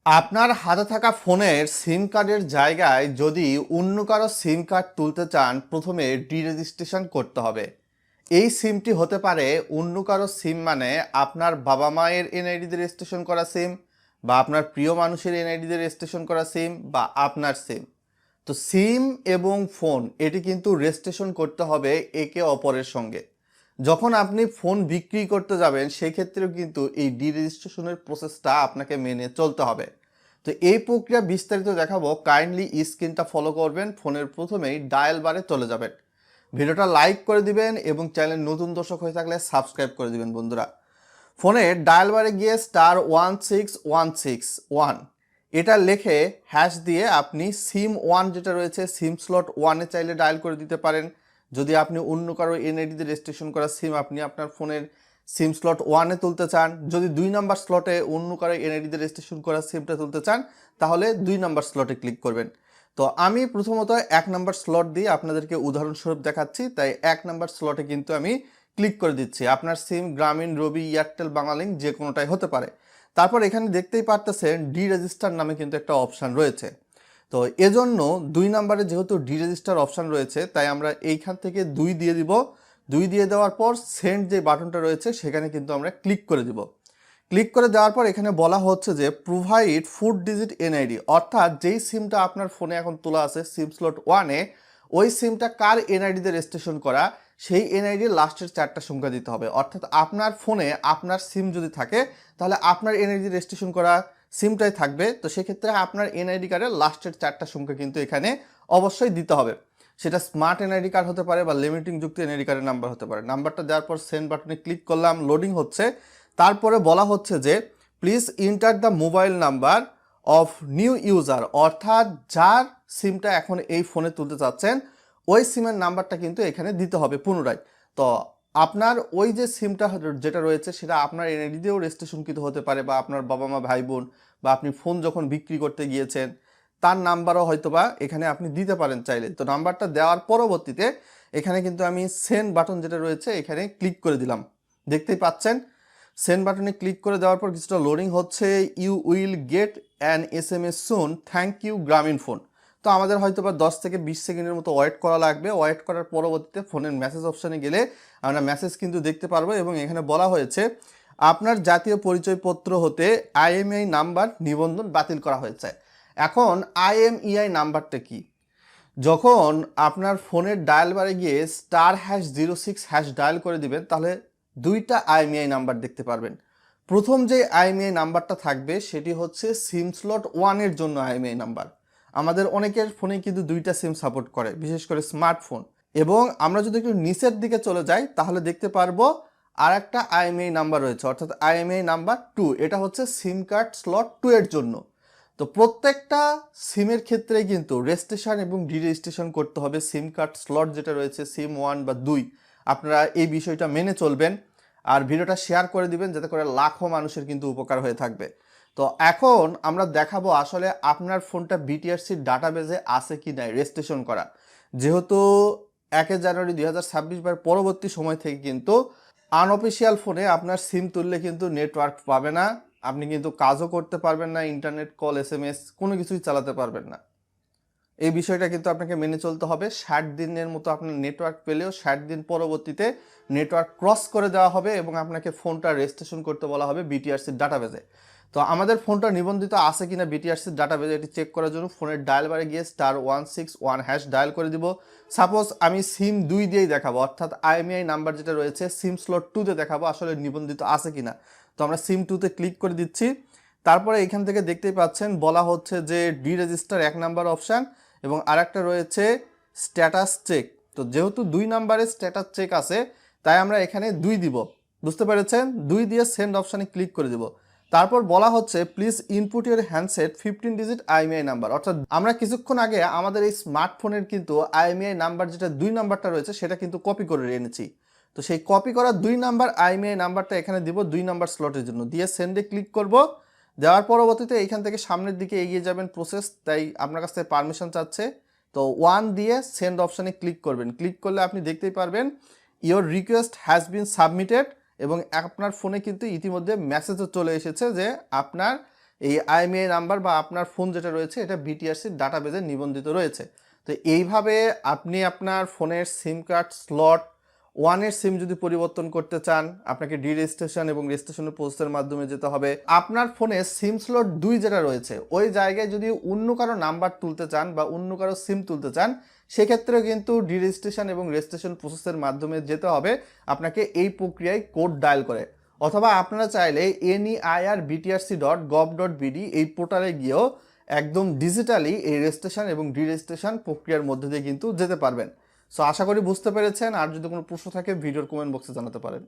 আপনার হাতে থাকা ফোনের সিম কার্ডের জায়গায় যদি অন্য কারো সিম কার্ড তুলতে চান, প্রথমে ডিরেজিস্ট্রেশন করতে হবে। এই সিমটি হতে পারে অন্য কারো সিম, মানে আপনার বাবা মায়ের এনআইডিতে রেজিস্ট্রেশন করা সিম, বা আপনার প্রিয় মানুষের এনআইডিতে রেজিস্ট্রেশন করা সিম, বা আপনার সিম। তো সিম এবং ফোন এটি কিন্তু রেজিস্ট্রেশন করতে হবে একে অপরের সঙ্গে। যখন আপনি ফোন বিক্রি করতে যাবেন সেই ক্ষেত্রেও কিন্তু এই ডিরেজিস্ট্রেশনের প্রসেসটা আপনাকে মেনে চলতে হবে। তো এই প্রক্রিয়া বিস্তারিত দেখাবো, কাইন্ডলি স্ক্রিনটা ফলো করবেন। ফোনের প্রথমেই ডায়াল বারে চলে যাবেন, ভিডিওটা লাইক করে দিবেন এবং চ্যানেল নতুন দর্শক হয়ে থাকলে সাবস্ক্রাইব করে দিবেন বন্ধুরা। ফোনের ডায়াল বারে গিয়ে *16161 এটা লিখে হ্যাশ দিয়ে আপনি সিম ওয়ান যেটা রয়েছে সিম স্লট ওয়ানে চাইলে ডায়াল করে দিতে পারেন। যদি আপনি অন্য কারো এনআইডিতে রেজিস্ট্রেশন করা সিম আপনি আপনার ফোনের সিম স্লট ওয়ানে তুলতে চান, যদি 2 নাম্বার স্লটে অন্য কারো এনআইডিতে রেজিস্ট্রেশন করা সিমটা তুলতে চান তাহলে 2 নাম্বার স্লটে ক্লিক করবেন। তো আমি প্রথমত 1 নাম্বার স্লট দিয়ে আপনাদেরকে উদাহরণস্বরূপ দেখাচ্ছি, তাই 1 নাম্বার স্লটে কিন্তু আমি ক্লিক করে দিচ্ছি। আপনার সিম গ্রামীণ, রবি, এয়ারটেল, বাংলালিংক যে কোনোটাই হতে পারে। তারপর এখানে দেখতেই পারতেছেন ডি রেজিস্টার নামে কিন্তু একটা অপশান রয়েছে। তো এজন্য 2 নাম্বারে যেহেতু ডি রেজিস্টার অপশান রয়েছে, তাই আমরা এইখান থেকে 2 দিয়ে দিব। 2 দিয়ে দেওয়ার পর সেন্ড যে বাটনটা রয়েছে সেখানে কিন্তু আমরা ক্লিক করে দিব। ক্লিক করে দেওয়ার পর এখানে বলা হচ্ছে যে প্রোভাইড 4 ডিজিট এনআইডি, অর্থাৎ যেই সিমটা আপনার ফোনে এখন তোলা আছে সিম স্লট ওয়ানে, ওই সিমটা কার এনআইডিতে রেজিস্ট্রেশন করা সেই এনআইডির লাস্টের 4টা সংখ্যা দিতে হবে। অর্থাৎ আপনার ফোনে আপনার সিম যদি থাকে তাহলে আপনার এনআইডি রেজিস্ট্রেশন করা সিমটাই থাকবে। তো সেক্ষেত্রে আপনার এনআইডি কার্ডের লাস্টের 4টা সংখ্যা কিন্তু এখানে অবশ্যই দিতে হবে। সেটা স্মার্ট এনআইডি কার্ড হতে পারে বা লিমিটিং যুক্ত এনআইডি কার্ডের নাম্বার হতে পারে। নাম্বারটা দেওয়ার পর সেন্ড বাটনে ক্লিক করলাম, লোডিং হচ্ছে। তারপরে বলা হচ্ছে যে please enter the mobile number of new user, অর্থাৎ যার সিমটা এখন এই ফোনে তুলতে চাচ্ছেন ওই সিমের নাম্বারটা কিন্তু এখানে দিতে হবে পুনরায়। তো আপনার ওই যে সিমটা যেটা রয়েছে সেটা আপনার এনআইডি দিয়েও রেজিস্ট্রেশনকৃত হতে পারে, বা আপনার বাবা মা, ভাই বোন, বা আপনি ফোন যখন বিক্রি করতে গিয়েছেন তার নাম্বারও হয়তোবা এখানে আপনি দিতে পারেন চাইলে। তো নাম্বারটা দেওয়ার পরবর্তীতে এখানে কিন্তু আমি সেন্ড বাটন যেটা রয়েছে এখানে ক্লিক করে দিলাম। দেখতেই পাচ্ছেন সেন্ড বাটনে ক্লিক করে দেওয়ার পর কিছুটা লোডিং হচ্ছে। You will get an SMS soon, thank you Grameenphone. তো আমাদের হয়তো বা 10 থেকে 20 সেকেন্ডের মতো ওয়েট করা লাগবে। ওয়েট করার পরবর্তীতে ফোনের মেসেজ অপশানে গেলে আমরা মেসেজ কিন্তু দেখতে পারবো, এবং এখানে বলা হয়েছে আপনার জাতীয় পরিচয়পত্র হতে IMEI নাম্বার নিবন্ধন বাতিল করা হয়েছে। এখন IMEI নাম্বারটা কি? যখন আপনার ফোনের ডায়াল বারে গিয়ে *#06# ডায়াল করে দিবেন তাহলে 2টা IMEI নাম্বার দেখতে পারবেন। প্রথম যে IMEI নাম্বারটা থাকবে সেটি হচ্ছে সিম স্লট ওয়ানের জন্য IMEI নাম্বার। আমাদের অনেকের ফোনে কিন্তু 2টা সিম সাপোর্ট করে, বিশেষ করে স্মার্টফোন। এবং আমরা যদি একটু নিচের দিকে চলে যাই তাহলে দেখতে পারবো আর একটা IMEI নাম্বার রয়েছে, অর্থাৎ IMEI নাম্বার 2। এটা হচ্ছে সিম কার্ড স্লট 2 এর জন্য। তো প্রত্যেকটা সিমের ক্ষেত্রে কিন্তু রেজিস্ট্রেশন এবং ডিরেজিস্ট্রেশন করতে হবে। সিম কার্ড স্লট যেটা রয়েছে সিম 1 বা 2, আপনারা এই বিষয়টা মেনে চলবেন। আর ভিডিওটা শেয়ার করে দিবেন যাতে করে লাখো মানুষের কিন্তু উপকার হয়ে থাকবে। তো এখন আমরা দেখাবো আসলে আপনার ফোনটা বিটিআরসির ডাটাবেজে আছে কি নাই রেজিস্ট্রেশন করা। যেহেতু 1 জানুয়ারি 2026 বা পরবর্তী সময় থেকে কিন্তু আনঅফিসিয়াল ফোনে আপনার সিম তুললে কিন্তু নেটওয়ার্ক পাবে না, আপনি কিন্তু কাজও করতে পারবেন না, ইন্টারনেট কল, SMS কোনো কিছুই চালাতে পারবেন না। এই বিষয়টা কিন্তু আপনাকে মেনে চলতে হবে। 60 দিনের মতো আপনার নেটওয়ার্ক পেলেও 60 দিন পরবর্তীতে নেটওয়ার্ক ক্রস করে দেওয়া হবে এবং আপনাকে ফোনটা রেজিস্ট্রেশন করতে বলা হবে বিটিআরসির ডাটাবেজে। তো আমাদের ফোনটা নিবন্ধিত আছে কিনা বিটিআরসির ডাটাবেজে এটি চেক করার জন্য ফোনের ডায়াল বারে গিয়ে *161# ডায়াল করে দিব। সাপোজ আমি সিম 2 দিয়েই দেখাবো, অর্থাৎ IMEI নাম্বার যেটা রয়েছে সিম স্লট 2তে দেখাবো আসলে নিবন্ধিত আছে কিনা। তো আমরা সিম 2তে ক্লিক করে দিচ্ছি। তারপরে এখান থেকে দেখতেই পাচ্ছেন বলা হচ্ছে যে ডিরেজিস্টার 1 নাম্বার অপশান, এবং আরেকটা রয়েছে স্ট্যাটাস চেক। তো যেহেতু 2 নাম্বারে স্ট্যাটাস চেক আছে তাই আমরা এখানে 2 দিব, বুঝতে পেরেছেন। 2 দিয়ে সেন্ড অপশানে ক্লিক করে দিব। তারপর বলা হচ্ছে please input your handset 15 digit IMEI number, অর্থাৎ আমরা কিছুক্ষণ আগে আমাদের এই স্মার্টফোনের কিন্তু IMEI নাম্বার যেটা 2 নাম্বারটা রয়েছে সেটা কিন্তু কপি করে এনেছি। তো সেই কপি করা 2 নাম্বার IMEI নাম্বারটা এখানে দিব 2 নাম্বার স্লটের জন্য, দিয়ে সেন্ডে ক্লিক করব। দেওয়ার পরবর্তীতে এইখান থেকে সামনের দিকে এগিয়ে যাবেন প্রসেস, তাই আপনার কাছ থেকে পারমিশন চাচ্ছে। তো 1 দিয়ে সেন্ড অপশানে ক্লিক করবেন। ক্লিক করলে আপনি দেখতেই পারবেন your request has been submitted, এবং আপনার ফোনে কিন্তু ইতিমধ্যে মেসেজও চলে এসেছে যে আপনার এই আইএমইআই নাম্বার বা আপনার ফোন যেটা রয়েছে এটা বিটিআরসির ডাটাবেজে নিবন্ধিত রয়েছে। তো এইভাবে আপনি আপনার ফোনের সিম কার্ড স্লট ওয়ানের সিম যদি পরিবর্তন করতে চান, আপনাকে ডি রেজিস্ট্রেশন এবং রেজিস্ট্রেশনের প্রসেসের মাধ্যমে যেতে হবে। আপনার ফোনে সিম স্লট 2 যেটা রয়েছে ওই জায়গায় যদি অন্য কারো নাম্বার তুলতে চান বা অন্য কারো সিম তুলতে চান, সেক্ষেত্রেও কিন্তু ডি রেজিস্ট্রেশন এবং রেজিস্ট্রেশন প্রসেসের মাধ্যমে যেতে হবে আপনাকে এই প্রক্রিয়ায় কোড ডায়াল করে। অথবা আপনারা চাইলে neirBTRC.gov.bd এই পোর্টালে গিয়েও একদম ডিজিটালি এই রেজিস্ট্রেশন এবং ডি রেজিস্ট্রেশন প্রক্রিয়ার মধ্যে দিয়ে কিন্তু যেতে পারবেন। সো আশা করি বুঝতে পেরেছেন। আর যদি কোনো প্রশ্ন থাকে ভিডিওর কমেন্ট বক্সে জানাতে পারেন।